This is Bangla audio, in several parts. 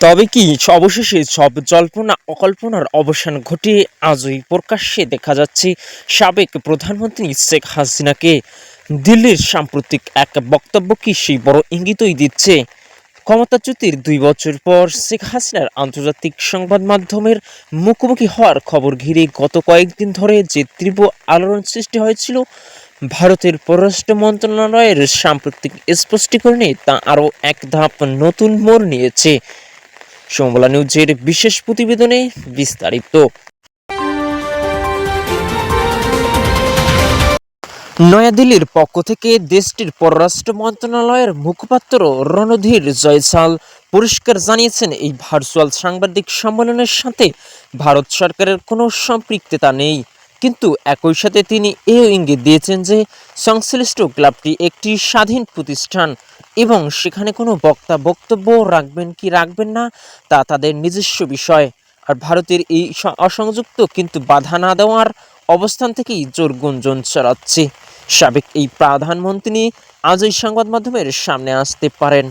তবে কি অবশেষে সব জল্পনা অকল্পনার অবসান ঘটিয়ে আজই প্রকাশ্যে দেখা যাচ্ছে সাবেক প্রধানমন্ত্রী শেখ হাসিনাকে। দিল্লির সাম্প্রতিক এক বক্তব্য কি সেই বড় ইঙ্গিতই দিচ্ছে। ক্ষমতাচ্যুতির ২ বছর পর শেখ হাসিনার আন্তর্জাতিক সংবাদ মাধ্যমের মুখোমুখি হওয়ার খবর ঘিরে গত কয়েকদিন ধরে যে তীব্র আলোড়ন সৃষ্টি হয়েছিল, ভারতের পররাষ্ট্র মন্ত্রণালয়ের সাম্প্রতিক স্পষ্টীকরণে তা আরও এক ধাপ নতুন মোড় নিয়েছে। সমবালা নিউজের বিশেষ প্রতিবেদনে বিস্তারিত। নয়াদিল্লির পক্ষ থেকে দেশটির পররাষ্ট্র মন্ত্রণালয়ের মুখপাত্র রণধীর জয়সাল পরিষ্কার জানিয়েছেন, এই ভার্চুয়াল সাংবাদিক সম্মেলনের সাথে ভারত সরকারের কোনো সম্পৃক্ততা নেই। কিন্তু একই সাথে তিনি এও ইঙ্গিত দিয়েছেন যে সংশ্লিষ্ট ক্লাবটি একটি স্বাধীন প্রতিষ্ঠান এবং সেখানে কোনো বক্তা বক্তব্য রাখবেন কি রাখবেন না তা তাদের নিজস্ব বিষয়। আর ভারতের এই অসংযুক্ত কিন্তু বাধা না দেওয়ার অবস্থান থেকেই জোর গুঞ্জন ছড়াচ্ছে। সাবেক এই প্রধানমন্ত্রী আজই সংবাদ মাধ্যমের সামনে আসতে পারেন।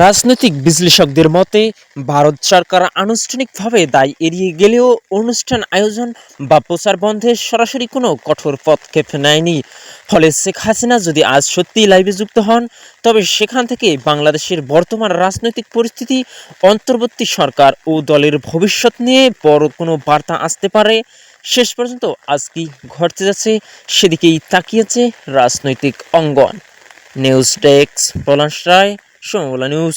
রাজনৈতিক বিশ্লেষকদের মতে ভারত সরকার আনুষ্ঠানিকভাবে দায় এড়িয়ে গেলেও অনুষ্ঠান আয়োজন বা প্রচার বন্ধে সরাসরি কোনো কঠোর পদক্ষেপ নেয়নি। ফলে শেখ হাসিনা যদি আজ সত্যিই লাইভে যুক্ত হন, তবে সেখান থেকে বাংলাদেশের বর্তমান রাজনৈতিক পরিস্থিতি, অন্তর্বর্তী সরকার ও দলের ভবিষ্যৎ নিয়ে বড় কোনো বার্তা আসতে পারে। শেষ পর্যন্ত আজ কি ঘটতে যাচ্ছে সেদিকেই তাকিয়েছে রাজনৈতিক অঙ্গন। নিউজ ডেস্ক, পলাশ রায়, সমবালা নিউজ।